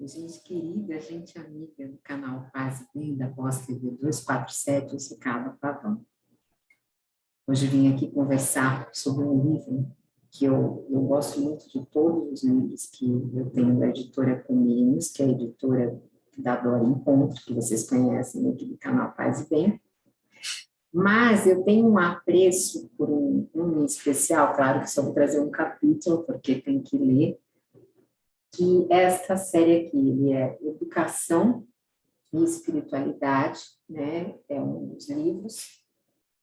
Gente querida, gente amiga do canal Paz e Bem, da Pós TV 247, eu sou Carla Pavão. Hoje vim aqui conversar sobre um livro que eu gosto muito de todos os livros que eu tenho da editora Comênios, que é a editora da Dora Encontro, que vocês conhecem aqui do canal Paz e Bem. Mas eu tenho um apreço por um em especial, claro que só vou trazer um capítulo, porque tem que ler, que esta série aqui, ele é Educação e Espiritualidade, né, é um dos livros,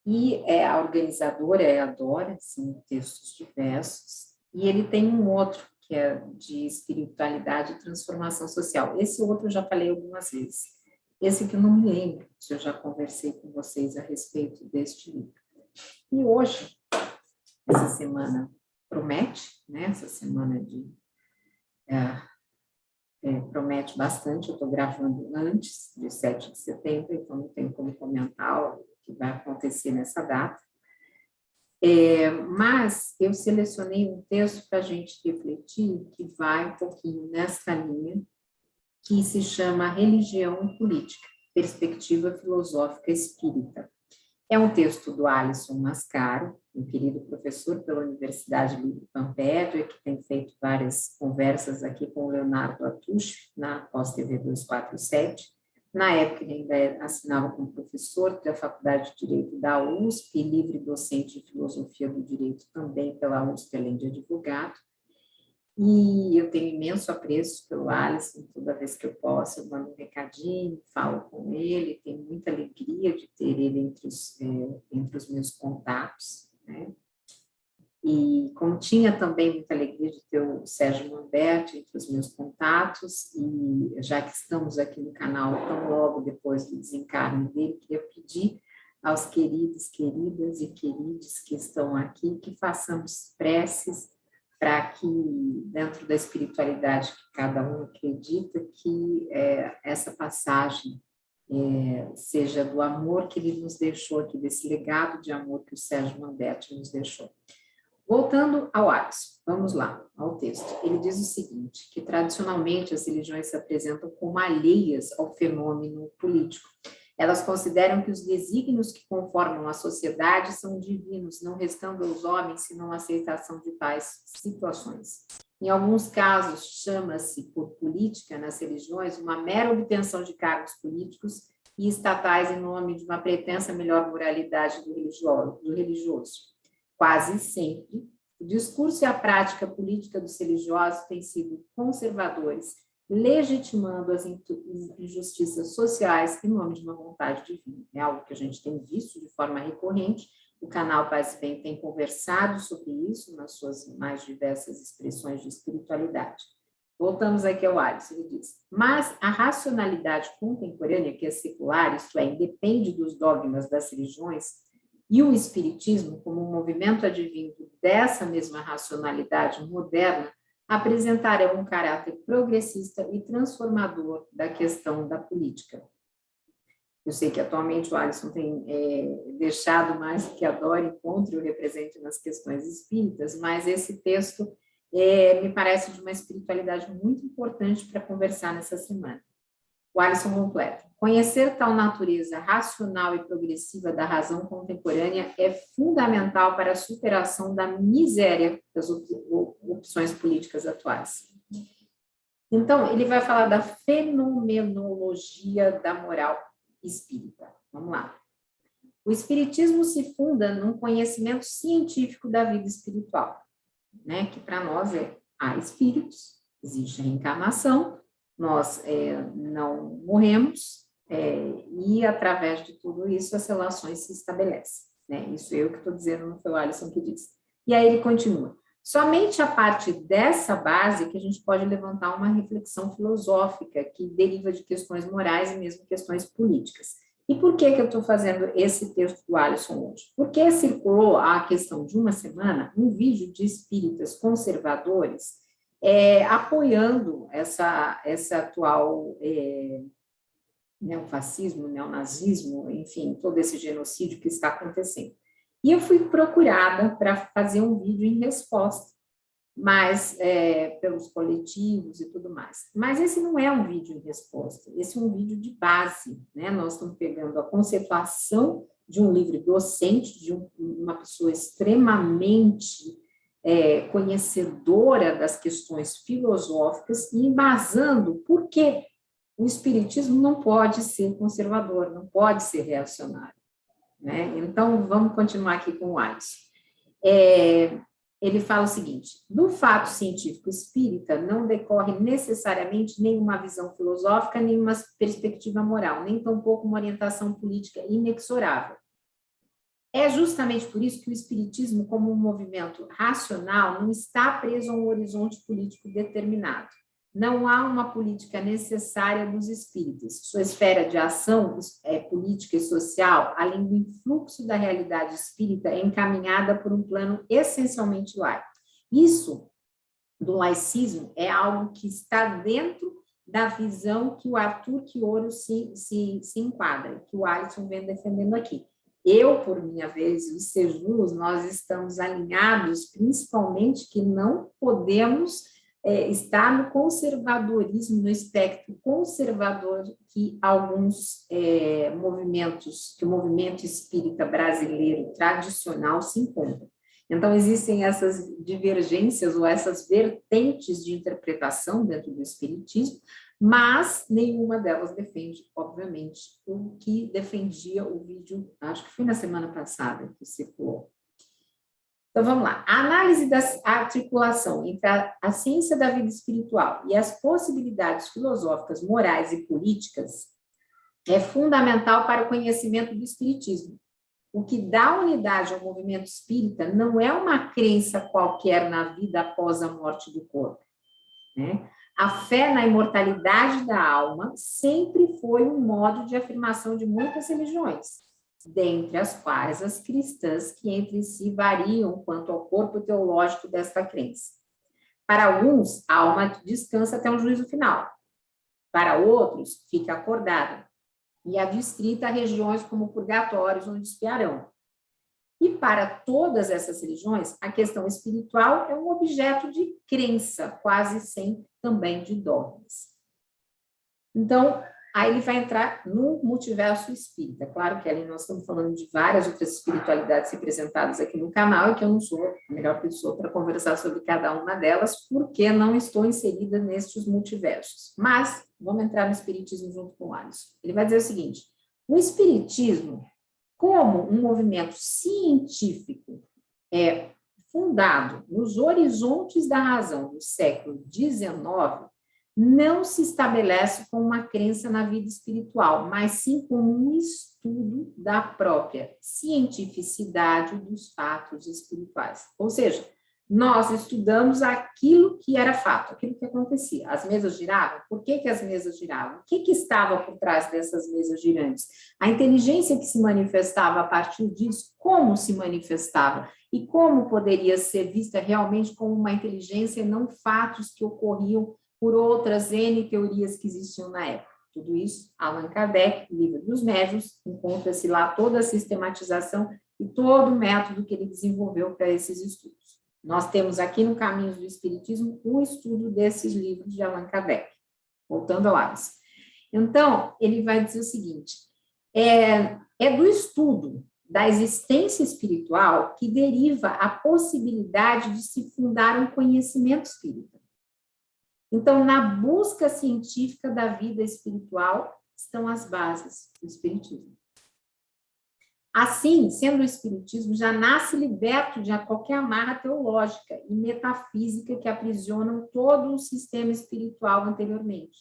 e a organizadora é a Dora, são textos diversos, e ele tem um outro, que é de espiritualidade e transformação social. Esse outro eu já falei algumas vezes. Esse que eu não me lembro, se eu já conversei com vocês a respeito deste livro. E hoje, essa semana promete, né, essa semana promete bastante, eu estou gravando antes de 7 de setembro, então não tem como comentar o que vai acontecer nessa data. Mas eu selecionei um texto para a gente refletir, que vai um pouquinho nessa linha, que se chama Religião e Política, Perspectiva Filosófica Espírita. É um texto do Alisson Mascaro, um querido professor pela Universidade Livre Pampédia, que tem feito várias conversas aqui com o Leonardo Atush, na Pós TV 247. Na época, ele ainda assinava como professor da Faculdade de Direito da USP, e livre docente de Filosofia do Direito também pela USP, além de advogado. E eu tenho imenso apreço pelo Alisson, toda vez que eu posso, eu mando um recadinho, falo com ele, tenho muita alegria de ter ele entre os meus contatos, né? E como tinha também muita alegria de ter o Sérgio Manberti entre os meus contatos, e já que estamos aqui no canal tão logo depois do desencarne dele, queria pedir aos queridos, queridas e queridos que estão aqui, que façamos preces para que, dentro da espiritualidade que cada um acredita, que essa passagem seja do amor que ele nos deixou aqui, desse legado de amor que o Sérgio Manberti nos deixou. Voltando ao Alisson, vamos lá, ao texto. Ele diz o seguinte, que tradicionalmente as religiões se apresentam como alheias ao fenômeno político. Elas consideram que os desígnios que conformam a sociedade são divinos, não restando aos homens senão a aceitação de tais situações. Em alguns casos, chama-se por política nas religiões uma mera obtenção de cargos políticos e estatais em nome de uma pretensa melhor moralidade do religioso. Quase sempre, o discurso e a prática política dos religiosos têm sido conservadores, legitimando as injustiças sociais em nome de uma vontade divina. É algo que a gente tem visto de forma recorrente, o canal Paz e Bem tem conversado sobre isso nas suas mais diversas expressões de espiritualidade. Voltamos aqui ao Alisson, ele diz, mas a racionalidade contemporânea, que é secular, isto é, independe dos dogmas das religiões, e o espiritismo, como um movimento advindo dessa mesma racionalidade moderna, apresentarão um caráter progressista e transformador da questão da política. Eu sei que atualmente o Alisson tem deixado mais que a Dora Encontro o represente nas questões espíritas, mas esse texto me parece de uma espiritualidade muito importante para conversar nessa semana. O Alisson completa. Conhecer tal natureza racional e progressiva da razão contemporânea é fundamental para a superação da miséria das opções políticas atuais. Então, ele vai falar da fenomenologia da moral espírita. Vamos lá. O espiritismo se funda num conhecimento científico da vida espiritual, né? Que para nós há espíritos, existe reencarnação, nós não morremos, e através de tudo isso as relações se estabelecem, né? Isso eu que estou dizendo, não foi o Alisson que disse. E aí ele continua. Somente a partir dessa base que a gente pode levantar uma reflexão filosófica que deriva de questões morais e mesmo questões políticas. E por que eu estou fazendo esse texto do Alisson hoje? Porque circulou há questão de uma semana um vídeo de espíritas conservadores apoiando essa atual neofascismo, neonazismo, enfim, todo esse genocídio que está acontecendo. E eu fui procurada para fazer um vídeo em resposta mas pelos coletivos e tudo mais. Mas esse não é um vídeo em resposta, esse é um vídeo de base, né? Nós estamos pegando a conceituação de um livro docente, de uma pessoa extremamente conhecedora das questões filosóficas e embasando por que o espiritismo não pode ser conservador, não pode ser reacionário, né? Então, vamos continuar aqui com o Alisson. Ele fala o seguinte: do fato científico espírita não decorre necessariamente nenhuma visão filosófica, nenhuma perspectiva moral, nem tampouco uma orientação política inexorável. É justamente por isso que o espiritismo, como um movimento racional, não está preso a um horizonte político determinado. Não há uma política necessária dos espíritas. Sua esfera de ação política e social, além do influxo da realidade espírita, é encaminhada por um plano essencialmente laico. Isso do laicismo é algo que está dentro da visão que o Arthur Quioro se enquadra, que o Alisson vem defendendo aqui. Eu, por minha vez, e os Sejus, nós estamos alinhados, principalmente que não podemos estar no conservadorismo, no espectro conservador que alguns movimentos, que o movimento espírita brasileiro tradicional se encontra. Então, existem essas divergências ou essas vertentes de interpretação dentro do espiritismo, mas nenhuma delas defende, obviamente, o que defendia o vídeo, acho que foi na semana passada que circulou. Então, vamos lá. A análise da articulação entre a ciência da vida espiritual e as possibilidades filosóficas, morais e políticas é fundamental para o conhecimento do espiritismo. O que dá unidade ao movimento espírita não é uma crença qualquer na vida após a morte do corpo, né? A fé na imortalidade da alma sempre foi um modo de afirmação de muitas religiões, dentre as quais as cristãs, que entre si variam quanto ao corpo teológico desta crença. Para alguns, a alma descansa até um juízo final. Para outros, fica acordada e adstrita a regiões como purgatórios onde espiarão. E para todas essas religiões, a questão espiritual é um objeto de crença, quase sempre também de dogmas. Então, aí ele vai entrar no multiverso espírita. Claro que ali nós estamos falando de várias outras espiritualidades representadas aqui no canal e que eu não sou a melhor pessoa para conversar sobre cada uma delas, porque não estou inserida nestes multiversos. Mas vamos entrar no espiritismo junto com o Alisson. Ele vai dizer o seguinte: o espiritismo, como um movimento científico fundado nos horizontes da razão do século XIX, não se estabelece como uma crença na vida espiritual, mas sim como um estudo da própria cientificidade dos fatos espirituais. Ou seja, nós estudamos aquilo que era fato, aquilo que acontecia. As mesas giravam? Por que as mesas giravam? O que estava por trás dessas mesas girantes? A inteligência que se manifestava a partir disso, como se manifestava? E como poderia ser vista realmente como uma inteligência e não fatos que ocorriam por outras N teorias que existiam na época. Tudo isso, Allan Kardec, Livro dos Médiuns, encontra-se lá toda a sistematização e todo o método que ele desenvolveu para esses estudos. Nós temos aqui no Caminhos do Espiritismo um estudo desses livros de Allan Kardec. Voltando ao Alisson. Então, ele vai dizer o seguinte: é do estudo da existência espiritual que deriva a possibilidade de se fundar um conhecimento espírita. Então, na busca científica da vida espiritual estão as bases do espiritismo. Assim, sendo o espiritismo, já nasce liberto de qualquer amarra teológica e metafísica que aprisionam todo o sistema espiritual anteriormente.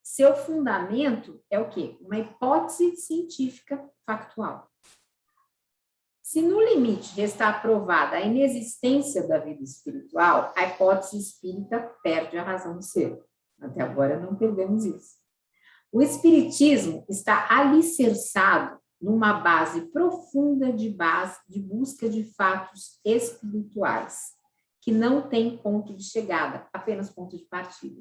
Seu fundamento é o quê? Uma hipótese científica factual. Se no limite restar provada a inexistência da vida espiritual, a hipótese espírita perde a razão de ser. Até agora não perdemos isso. O espiritismo está alicerçado numa base profunda de busca de fatos espirituais, que não tem ponto de chegada, apenas ponto de partida.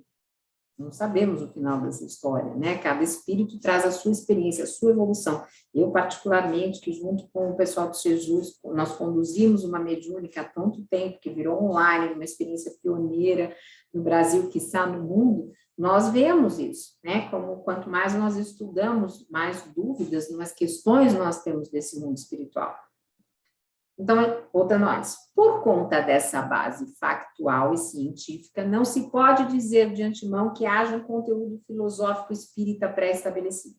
Não sabemos o final dessa história, né? Cada espírito traz a sua experiência, a sua evolução. Eu, particularmente, que junto com o pessoal do Jesus, nós conduzimos uma mediúnica há tanto tempo, que virou online, uma experiência pioneira no Brasil, quiçá no mundo, nós vemos isso, né? Como quanto mais nós estudamos, mais dúvidas, mais questões nós temos desse mundo espiritual. Então, voltando antes, por conta dessa base factual e científica, não se pode dizer de antemão que haja um conteúdo filosófico espírita pré-estabelecido.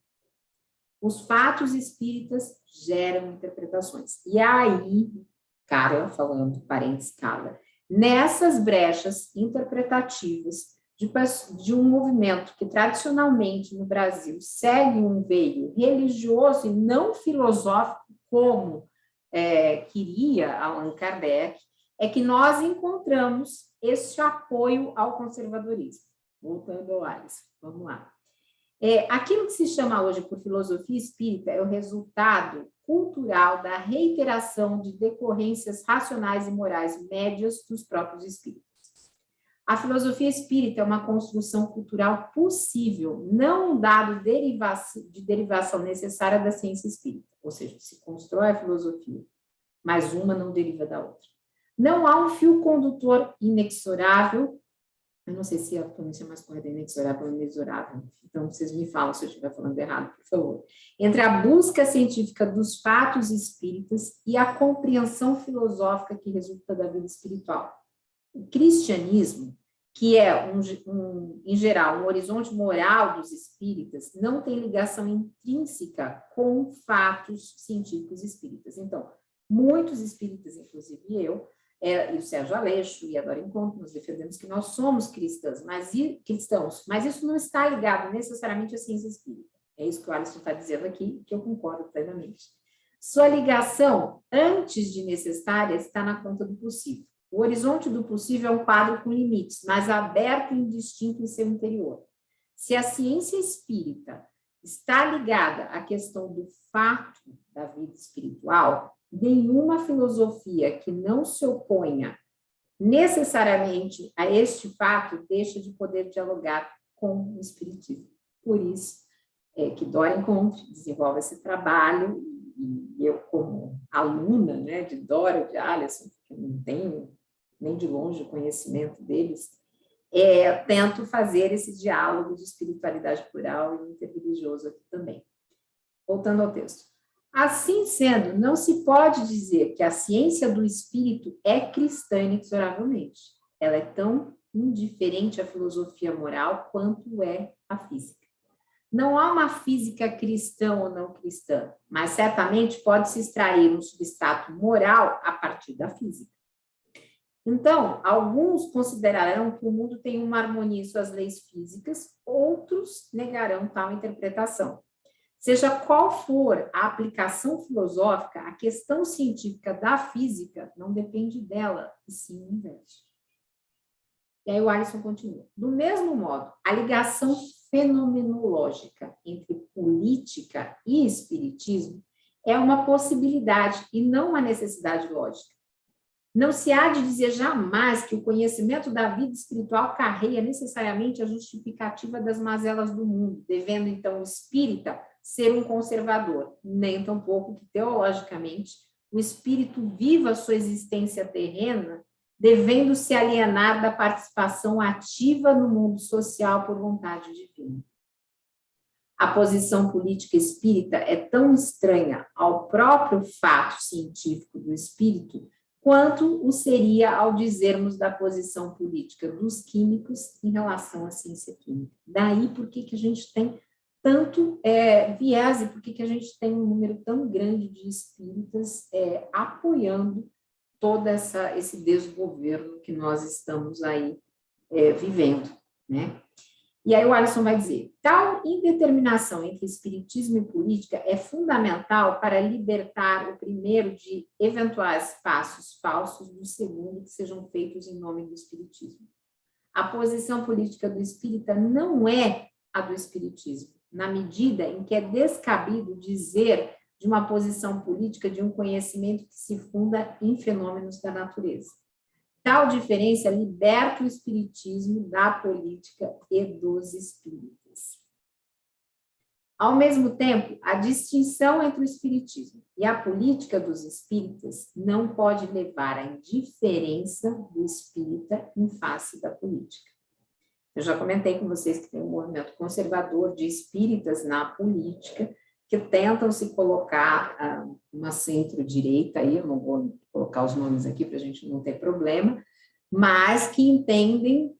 Os fatos espíritas geram interpretações. E aí, Carla, falando, parênteses, Carla, nessas brechas interpretativas de um movimento que tradicionalmente no Brasil segue um veio religioso e não filosófico, como queria Allan Kardec, é que nós encontramos esse apoio ao conservadorismo. Voltando ao Alisson, vamos lá. Aquilo que se chama hoje por filosofia espírita é o resultado cultural da reiteração de decorrências racionais e morais médias dos próprios espíritos. A filosofia espírita é uma construção cultural possível, não um dado de derivação necessária da ciência espírita, ou seja, se constrói a filosofia, mas uma não deriva da outra. Não há um fio condutor inexorável, eu não sei se a pronúncia mais correta é inexorável ou inexorável, então vocês me falam se eu estiver falando errado, por favor, entre a busca científica dos fatos espíritas e a compreensão filosófica que resulta da vida espiritual. O cristianismo, que é, em geral, um horizonte moral dos espíritas, não tem ligação intrínseca com fatos científicos espíritas. Então, muitos espíritas, inclusive eu, e o Sérgio Aleixo e a Dora Encontro, nós defendemos que nós somos cristãos, mas isso não está ligado necessariamente à ciência espírita. É isso que o Alisson está dizendo aqui, que eu concordo plenamente. Sua ligação, antes de necessária, está na conta do possível. O horizonte do possível é um quadro com limites, mas aberto e indistinto em seu interior. Se a ciência espírita está ligada à questão do fato da vida espiritual, nenhuma filosofia que não se oponha necessariamente a este fato deixa de poder dialogar com o espiritismo. Por isso que Dora Encontro desenvolve esse trabalho, e eu, como aluna, né, de Dora, de Alisson, que não tenho nem de longe o conhecimento deles, tento fazer esse diálogo de espiritualidade plural e interreligioso aqui também. Voltando ao texto. Assim sendo, não se pode dizer que a ciência do espírito é cristã inexoravelmente. Ela é tão indiferente à filosofia moral quanto é a física. Não há uma física cristã ou não cristã, mas certamente pode-se extrair um substrato moral a partir da física. Então, alguns considerarão que o mundo tem uma harmonia em suas leis físicas, outros negarão tal interpretação. Seja qual for a aplicação filosófica, a questão científica da física não depende dela, e sim o inverso. E aí o Alisson continua. Do mesmo modo, a ligação fenomenológica entre política e espiritismo é uma possibilidade e não uma necessidade lógica. Não se há de dizer jamais que o conhecimento da vida espiritual carreia necessariamente a justificativa das mazelas do mundo, devendo, então, o espírita ser um conservador, nem tampouco que, teologicamente, o espírito viva sua existência terrena, devendo se alienar da participação ativa no mundo social por vontade divina. A posição política espírita é tão estranha ao próprio fato científico do espírito quanto o seria ao dizermos da posição política dos químicos em relação à ciência química. Daí por que a gente tem tanto viés e por que a gente tem um número tão grande de espíritas apoiando todo esse desgoverno que nós estamos aí vivendo, né? E aí o Alisson vai dizer, tal indeterminação entre espiritismo e política é fundamental para libertar o primeiro de eventuais passos falsos do segundo que sejam feitos em nome do espiritismo. A posição política do espírita não é a do espiritismo, na medida em que é descabido dizer de uma posição política de um conhecimento que se funda em fenômenos da natureza. Tal diferença liberta o espiritismo da política e dos espíritas. Ao mesmo tempo, a distinção entre o espiritismo e a política dos espíritas não pode levar à indiferença do espírita em face da política. Eu já comentei com vocês que tem um movimento conservador de espíritas na política que tentam se colocar uma centro-direita, aí eu não vou colocar os nomes aqui para a gente não ter problema, mas que entendem,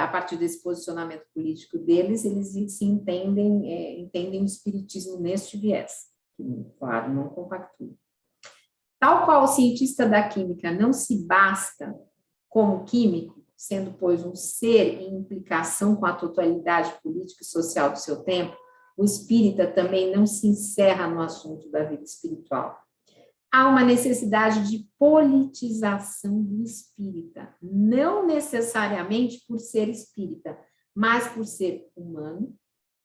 a partir desse posicionamento político deles, eles se entendem o espiritismo neste viés, que, claro, não compactua. Tal qual o cientista da química não se basta como químico, sendo, pois, um ser em implicação com a totalidade política e social do seu tempo, o espírita também não se encerra no assunto da vida espiritual. Há uma necessidade de politização do espírita, não necessariamente por ser espírita, mas por ser humano,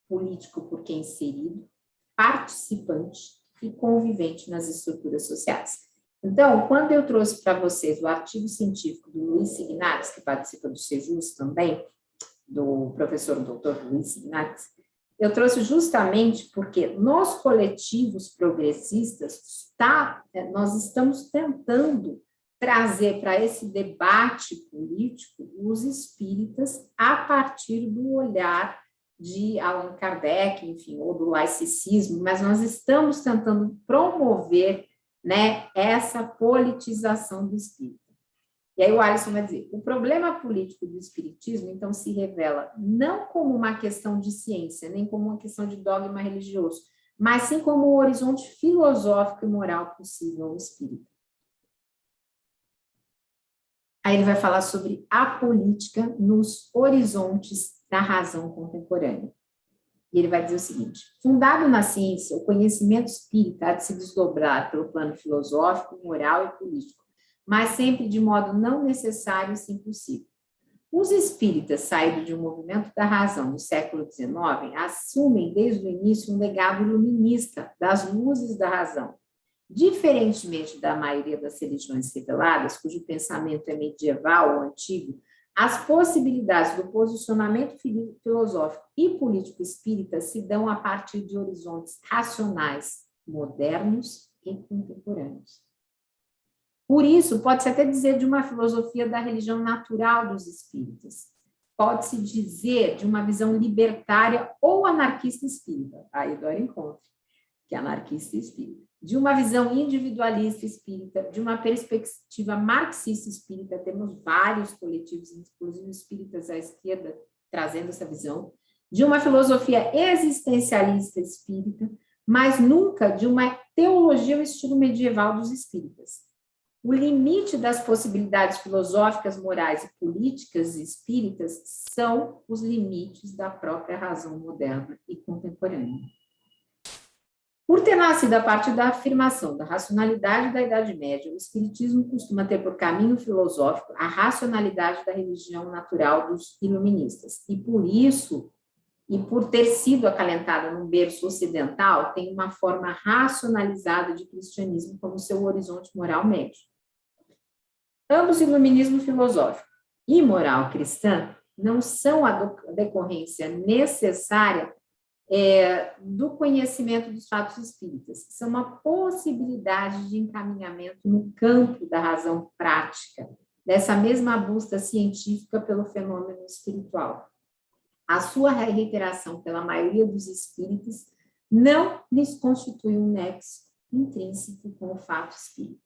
político porque inserido, participante e convivente nas estruturas sociais. Então, quando eu trouxe para vocês o artigo científico do Luiz Signares, que participa do Sejus também, do professor doutor Luiz Signares, eu trouxe justamente porque nos coletivos progressistas nós estamos tentando trazer para esse debate político os espíritas a partir do olhar de Allan Kardec, enfim, ou do laicismo, mas nós estamos tentando promover, né, essa politização do espírito. E aí o Alisson vai dizer, o problema político do espiritismo, então, se revela não como uma questão de ciência, nem como uma questão de dogma religioso, mas sim como um horizonte filosófico e moral possível ao espírito. Aí ele vai falar sobre a política nos horizontes da razão contemporânea. E ele vai dizer o seguinte, fundado na ciência, o conhecimento espírita há de se desdobrar pelo plano filosófico, moral e político, mas sempre de modo não necessário e sim possível. Os espíritas, saídos de um movimento da razão no século XIX, assumem desde o início um legado iluminista das luzes da razão. Diferentemente da maioria das religiões reveladas, cujo pensamento é medieval ou antigo, as possibilidades do posicionamento filosófico e político espírita se dão a partir de horizontes racionais, modernos e contemporâneos. Por isso, pode-se até dizer de uma filosofia da religião natural dos espíritas. Pode-se dizer de uma visão libertária ou anarquista espírita. Aí Dória encontra, que é anarquista espírita. De uma visão individualista espírita, de uma perspectiva marxista espírita, temos vários coletivos, inclusive espíritas à esquerda, trazendo essa visão. De uma filosofia existencialista espírita, mas nunca de uma teologia ao estilo medieval dos espíritas. O limite das possibilidades filosóficas, morais e políticas espíritas são os limites da própria razão moderna e contemporânea. Por ter nascido a partir da afirmação da racionalidade da Idade Média, o espiritismo costuma ter por caminho filosófico a racionalidade da religião natural dos iluministas. E por isso, e por ter sido acalentada num berço ocidental, tem uma forma racionalizada de cristianismo como seu horizonte moral médio. Ambos iluminismo filosófico e moral cristã não são a decorrência necessária do conhecimento dos fatos espíritas, são uma possibilidade de encaminhamento no campo da razão prática, dessa mesma busca científica pelo fenômeno espiritual. A sua reiteração pela maioria dos espíritos não lhes constitui um nexo intrínseco com o fato espírita.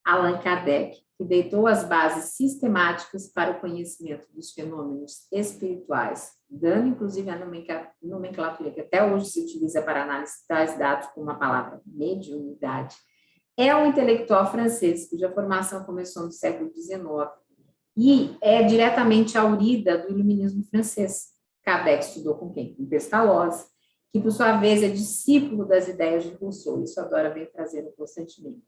Allan Kardec, que deitou as bases sistemáticas para o conhecimento dos fenômenos espirituais, dando inclusive a nomenclatura que até hoje se utiliza para análise tais dados como a palavra mediunidade, é um intelectual francês cuja formação começou no século XIX e é diretamente aurida do iluminismo francês. Kardec estudou com quem? Com Pestalozzi, que por sua vez é discípulo das ideias de Rousseau, isso agora vem trazendo constantemente.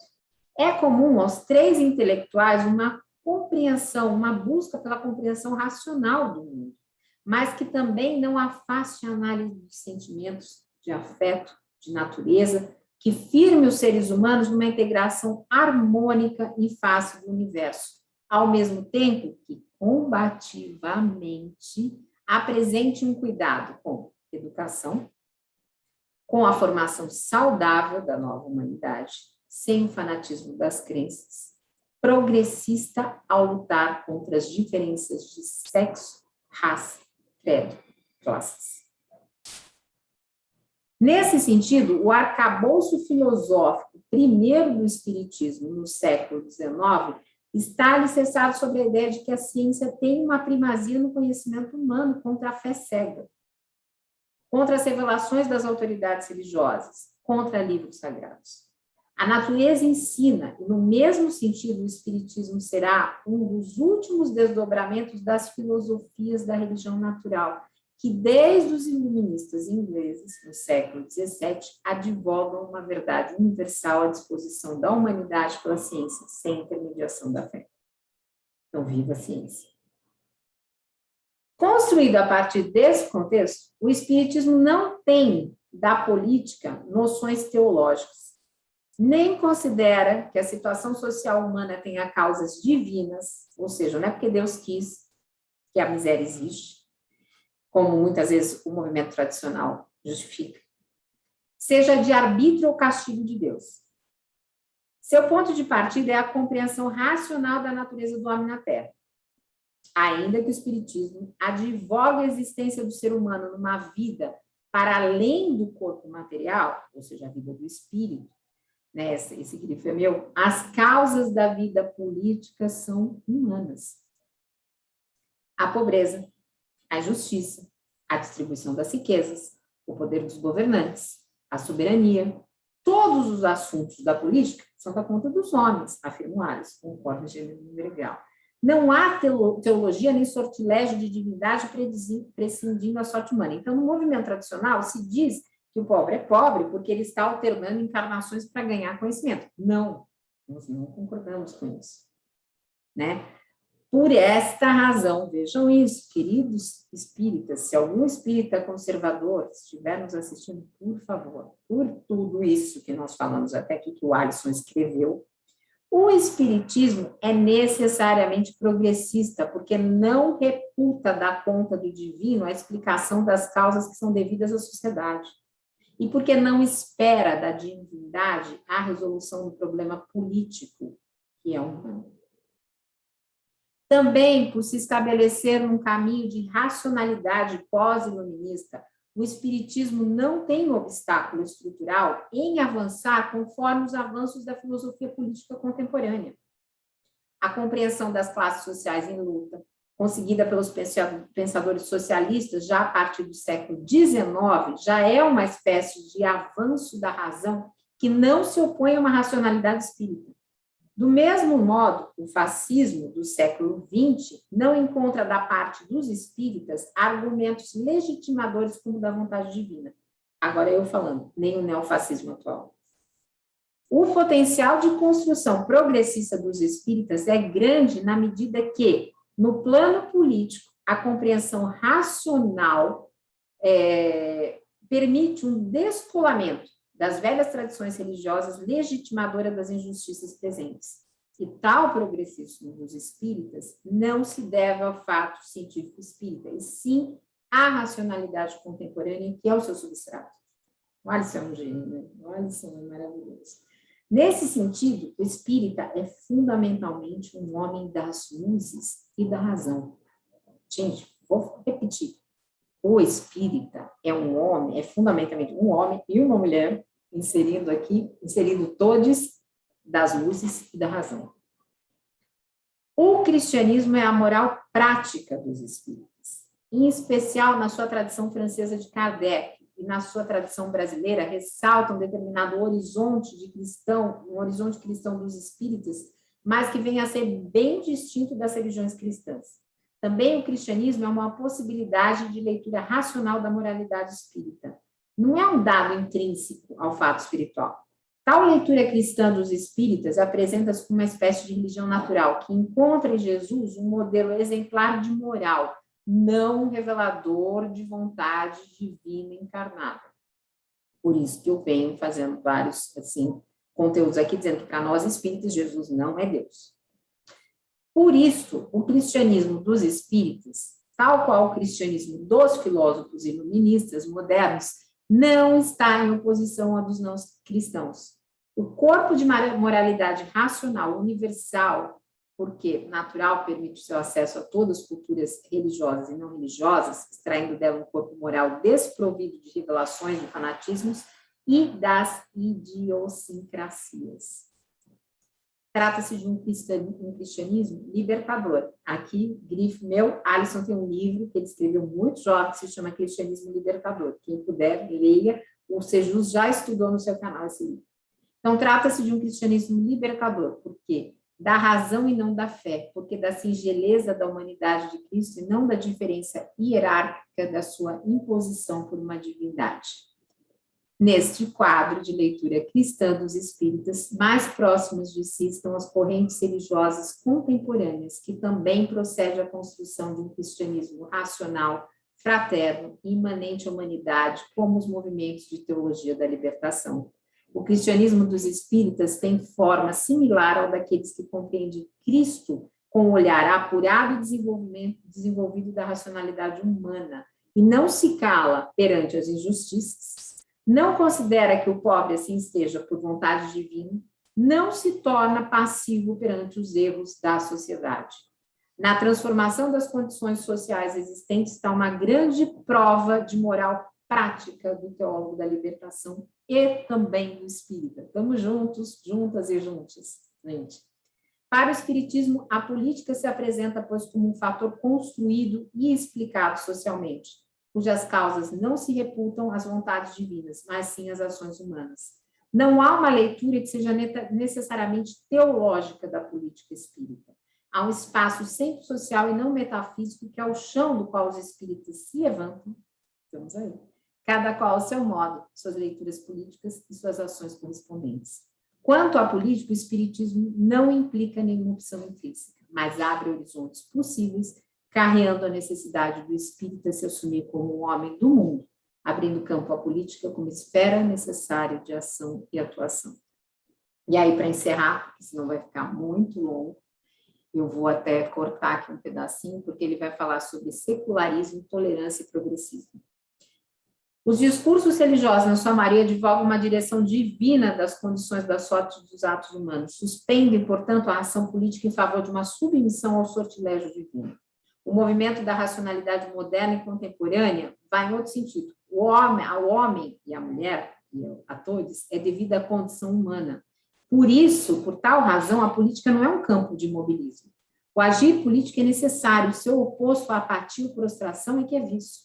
É comum aos três intelectuais uma compreensão, uma busca pela compreensão racional do mundo, mas que também não afaste a análise de sentimentos, de afeto, de natureza, que firme os seres humanos numa integração harmônica e fácil do universo, ao mesmo tempo que combativamente apresente um cuidado com educação, com a formação saudável da nova humanidade, sem o fanatismo das crenças, progressista ao lutar contra as diferenças de sexo, raça, credo, classes. Nesse sentido, o arcabouço filosófico primeiro do Espiritismo, no século XIX, está alicerçado sobre a ideia de que a ciência tem uma primazia no conhecimento humano contra a fé cega, contra as revelações das autoridades religiosas, contra livros sagrados. A natureza ensina, e no mesmo sentido o Espiritismo será um dos últimos desdobramentos das filosofias da religião natural, que desde os iluministas ingleses, no século XVII, advogam uma verdade universal à disposição da humanidade pela ciência, sem intermediação da fé. Então, viva a ciência. Construído a partir desse contexto, o Espiritismo não tem da política noções teológicas, nem considera que a situação social humana tenha causas divinas, ou seja, não é porque Deus quis que a miséria existe, como muitas vezes o movimento tradicional justifica, seja de arbítrio ou castigo de Deus. Seu ponto de partida é a compreensão racional da natureza do homem na Terra. Ainda que o Espiritismo advogue a existência do ser humano numa vida para além do corpo material, ou seja, a vida do espírito, né, esse grifo é meu, as causas da vida política são humanas. A pobreza, a injustiça, a distribuição das riquezas, o poder dos governantes, a soberania, todos os assuntos da política são da conta dos homens, afirma Alice, concorda gênero legal. Não há teologia nem sortilégio de divindade prescindindo a sorte humana. Então, no movimento tradicional, se diz que o pobre é pobre porque ele está alternando encarnações para ganhar conhecimento. Não, nós não concordamos com isso, né? Por esta razão, vejam isso, queridos espíritas, se algum espírita conservador estiver nos assistindo, por favor, por tudo isso que nós falamos até aqui, que o Alisson escreveu, o espiritismo é necessariamente progressista, porque não reputa da conta do divino a explicação das causas que são devidas à sociedade. E porque não espera da divindade a resolução do problema político, que é humano. Também, por se estabelecer num caminho de racionalidade pós-iluminista, o espiritismo não tem obstáculo estrutural em avançar conforme os avanços da filosofia política contemporânea. A compreensão das classes sociais em luta, conseguida pelos pensadores socialistas já a partir do século XIX, já é uma espécie de avanço da razão que não se opõe a uma racionalidade espírita. Do mesmo modo, o fascismo do século XX não encontra da parte dos espíritas argumentos legitimadores como da vontade divina. Agora eu falando, nem o neofascismo atual. O potencial de construção progressista dos espíritas é grande na medida que, no plano político, a compreensão racional permite um descolamento das velhas tradições religiosas legitimadoras das injustiças presentes. E tal progressismo dos espíritas não se deve ao fato científico espírita, e sim à racionalidade contemporânea, que é o seu substrato. O Alisson é um gênio, né? O Alisson é maravilhoso. Nesse sentido, o espírita é fundamentalmente um homem das luzes e da razão. Gente, vou repetir. O espírita é um homem, é fundamentalmente um homem e uma mulher, inserindo todos das luzes e da razão. O cristianismo é a moral prática dos espíritas, em especial na sua tradição francesa de Kardec e na sua tradição brasileira, ressalta um determinado horizonte cristão dos espíritas, mas que vem a ser bem distinto das religiões cristãs. Também o cristianismo é uma possibilidade de leitura racional da moralidade espírita. Não é um dado intrínseco ao fato espiritual. Tal leitura cristã dos espíritas apresenta-se como uma espécie de religião natural, que encontra em Jesus um modelo exemplar de moral, não um revelador de vontade divina encarnada. Por isso que eu venho fazendo vários conteúdos aqui, dizendo que para nós espíritas, Jesus não é Deus. Por isso, o cristianismo dos espíritas, tal qual o cristianismo dos filósofos iluministas modernos, não está em oposição ao dos não cristãos. O corpo de moralidade racional universal, porque natural permite o seu acesso a todas as culturas religiosas e não religiosas, extraindo dela um corpo moral desprovido de revelações e fanatismos e das idiosincrasias. Trata-se de um cristianismo libertador. Aqui, grife meu, Alisson tem um livro que ele escreveu muito jovem, que se chama Cristianismo Libertador. Quem puder, leia. O Sejus já estudou no seu canal esse livro. Então, trata-se de um cristianismo libertador. Por quê? Da razão e não da fé. Porque da singeleza da humanidade de Cristo e não da diferença hierárquica da sua imposição por uma divindade. Neste quadro de leitura cristã dos espíritas, mais próximos de si estão as correntes religiosas contemporâneas, que também procede à construção de um cristianismo racional, fraterno e imanente à humanidade, como os movimentos de teologia da libertação. O cristianismo dos espíritas tem forma similar ao daqueles que compreendem Cristo com o olhar apurado e desenvolvido da racionalidade humana, e não se cala perante as injustiças, não considera que o pobre assim esteja por vontade divina, não se torna passivo perante os erros da sociedade. Na transformação das condições sociais existentes está uma grande prova de moral prática do teólogo da libertação e também do espírita. Estamos juntos, juntas e juntos, gente. Para o espiritismo, a política se apresenta, pois, como um fator construído e explicado socialmente, cujas causas não se reputam às vontades divinas, mas sim às ações humanas. Não há uma leitura que seja necessariamente teológica da política espírita. Há um espaço sempre social e não metafísico, que é o chão do qual os espíritas se levantam, estamos aí, cada qual ao seu modo, suas leituras políticas e suas ações correspondentes. Quanto à política, o espiritismo não implica nenhuma opção intrínseca, mas abre horizontes possíveis, carreando a necessidade do espírita se assumir como um homem do mundo, abrindo campo à política como esfera necessária de ação e atuação. E aí, para encerrar, porque senão vai ficar muito longo, eu vou até cortar aqui um pedacinho, porque ele vai falar sobre secularismo, tolerância e progressismo. Os discursos religiosos, na sua maioria, divulgam uma direção divina das condições da sorte dos atos humanos, suspendem, portanto, a ação política em favor de uma submissão ao sortilégio divino. O movimento da racionalidade moderna e contemporânea vai em outro sentido. Ao homem e à mulher, e a todos, é devida à condição humana. Por isso, por tal razão, a política não é um campo de imobilismo. O agir político é necessário, o seu oposto à apatia ou prostração é que é vício.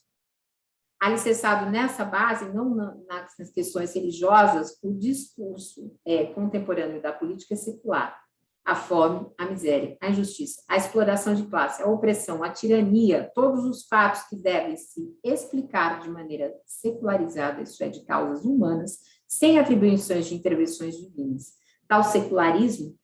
Alicerçado nessa base, não nas questões religiosas, o discurso contemporâneo da política é secular. A fome, a miséria, a injustiça, a exploração de classe, a opressão, a tirania, todos os fatos que devem se explicar de maneira secularizada, isso é, de causas humanas, sem atribuições de intervenções divinas. Tal secularismo,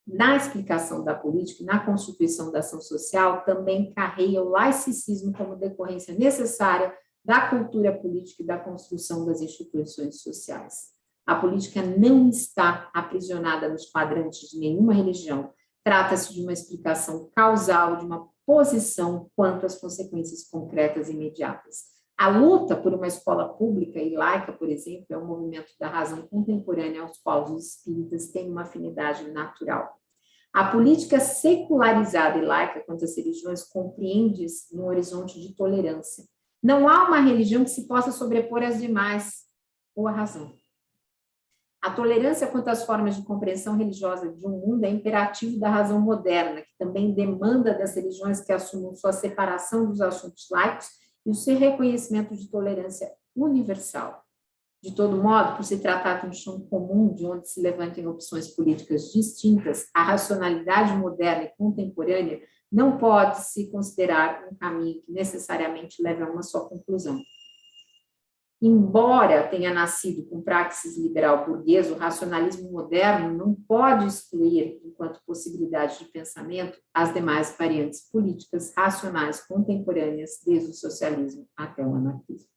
na explicação da política e na constituição da ação social, também carrega o laicismo como decorrência necessária da cultura política e da construção das instituições sociais. A política não está aprisionada nos quadrantes de nenhuma religião. Trata-se de uma explicação causal, de uma posição quanto às consequências concretas e imediatas. A luta por uma escola pública e laica, por exemplo, é um movimento da razão contemporânea aos quais os espíritas têm uma afinidade natural. A política secularizada e laica quanto às religiões compreende-se no horizonte de tolerância. Não há uma religião que se possa sobrepor às demais, ou à razão. A tolerância quanto às formas de compreensão religiosa de um mundo é imperativo da razão moderna, que também demanda das religiões que assumam sua separação dos assuntos laicos e o seu reconhecimento de tolerância universal. De todo modo, por se tratar de um chão comum de onde se levantem opções políticas distintas, a racionalidade moderna e contemporânea não pode se considerar um caminho que necessariamente leve a uma só conclusão. Embora tenha nascido com praxis liberal burguesa, o racionalismo moderno não pode excluir, enquanto possibilidade de pensamento, as demais variantes políticas racionais contemporâneas, desde o socialismo até o anarquismo.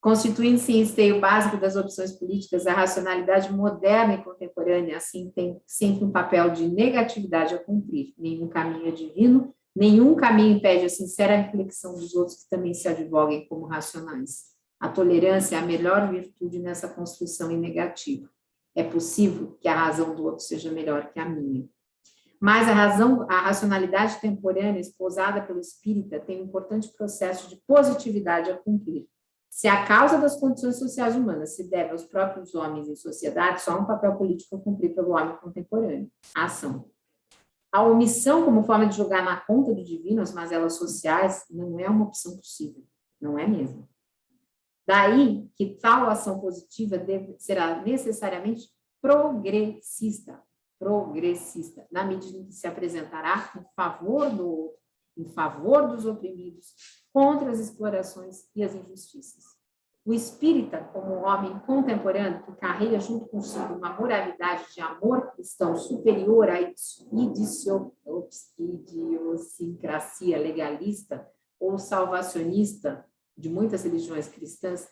Constituindo-se em esteio básico das opções políticas, a racionalidade moderna e contemporânea, assim, tem sempre um papel de negatividade a cumprir. Nenhum caminho é divino, nenhum caminho impede a sincera reflexão dos outros que também se advoguem como racionais. A tolerância é a melhor virtude nessa construção em negativo. É possível que a razão do outro seja melhor que a minha. Mas a racionalidade temporânea, esposada pelo espírita, tem um importante processo de positividade a cumprir. Se a causa das condições sociais humanas se deve aos próprios homens em sociedade, só há um papel político a cumprir pelo homem contemporâneo, a ação. A omissão como forma de jogar na conta do divino as mazelas sociais não é uma opção possível, não é mesmo. Daí que tal ação positiva será necessariamente progressista, na medida em que se apresentará em favor do outro, em favor dos oprimidos, contra as explorações e as injustiças. O espírita, como homem contemporâneo que carrega junto consigo uma moralidade de amor cristão superior à idiosincrasia legalista ou salvacionista de muitas religiões cristãs,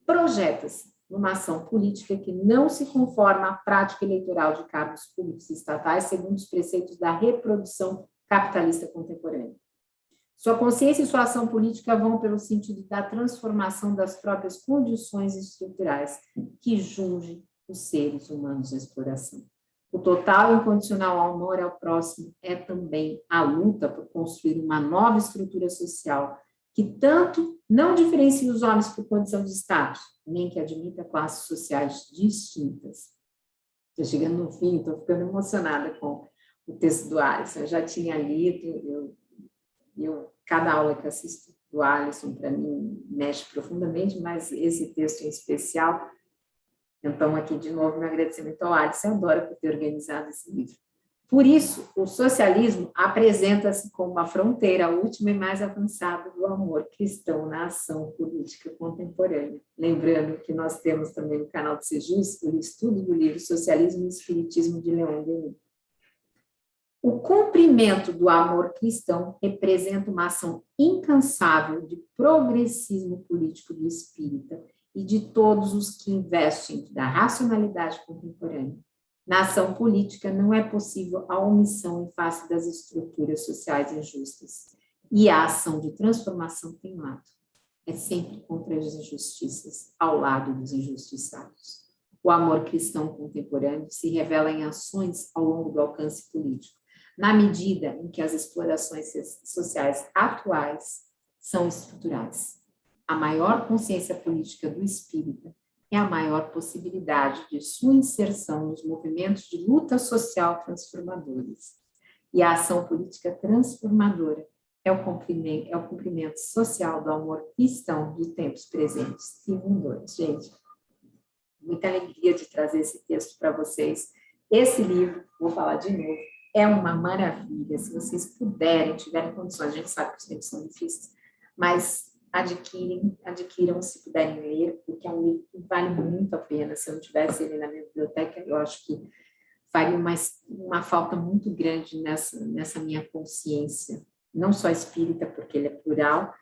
projeta-se numa ação política que não se conforma à prática eleitoral de cargos públicos e estatais segundo os preceitos da reprodução capitalista contemporânea. Sua consciência e sua ação política vão pelo sentido da transformação das próprias condições estruturais que jungem os seres humanos à exploração. O total e incondicional amor ao próximo é também a luta por construir uma nova estrutura social que tanto não diferencie os homens por condição de status, nem que admita classes sociais distintas. Estou chegando no fim, estou ficando emocionada com o texto do Alisson. Eu já tinha lido, cada aula que assisto do Alisson, para mim, mexe profundamente, mas esse texto em especial. Então, aqui, de novo, meu agradecimento ao Alisson, eu adoro por ter organizado esse livro. Por isso, o socialismo apresenta-se como uma fronteira última e mais avançada do amor cristão na ação política contemporânea. Lembrando que nós temos também no canal do Sejus o estudo do livro Socialismo e Espiritismo de Leon Denis. O cumprimento do amor cristão representa uma ação incansável de progressismo político do espírita e de todos os que investem da racionalidade contemporânea. Na ação política, não é possível a omissão em face das estruturas sociais injustas. E a ação de transformação tem lado. É sempre contra as injustiças, ao lado dos injustiçados. O amor cristão contemporâneo se revela em ações ao longo do alcance político, na medida em que as explorações sociais atuais são estruturais. A maior consciência política do espírita é a maior possibilidade de sua inserção nos movimentos de luta social transformadores. E a ação política transformadora é o cumprimento social do amor cristão de tempos presentes e vindouros. Gente, muita alegria de trazer esse texto para vocês. Esse livro, vou falar de novo, é uma maravilha. Se vocês puderem, tiverem condições, a gente sabe que os tempos são difíceis, mas adquiram se puderem ler, porque é um livro que vale muito a pena. Se eu não tivesse ele na minha biblioteca, eu acho que faria uma falta muito grande nessa minha consciência, não só espírita, porque ele é plural,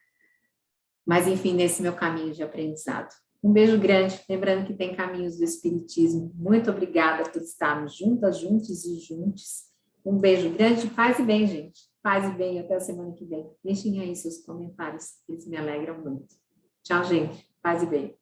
mas, enfim, nesse meu caminho de aprendizado. Um beijo grande, lembrando que tem Caminhos do Espiritismo. Muito obrigada por estarmos juntas, juntos e juntos. Um beijo grande, paz e bem, gente. Paz e bem, até a semana que vem. Deixem aí seus comentários, eles me alegram muito. Tchau, gente. Paz e bem.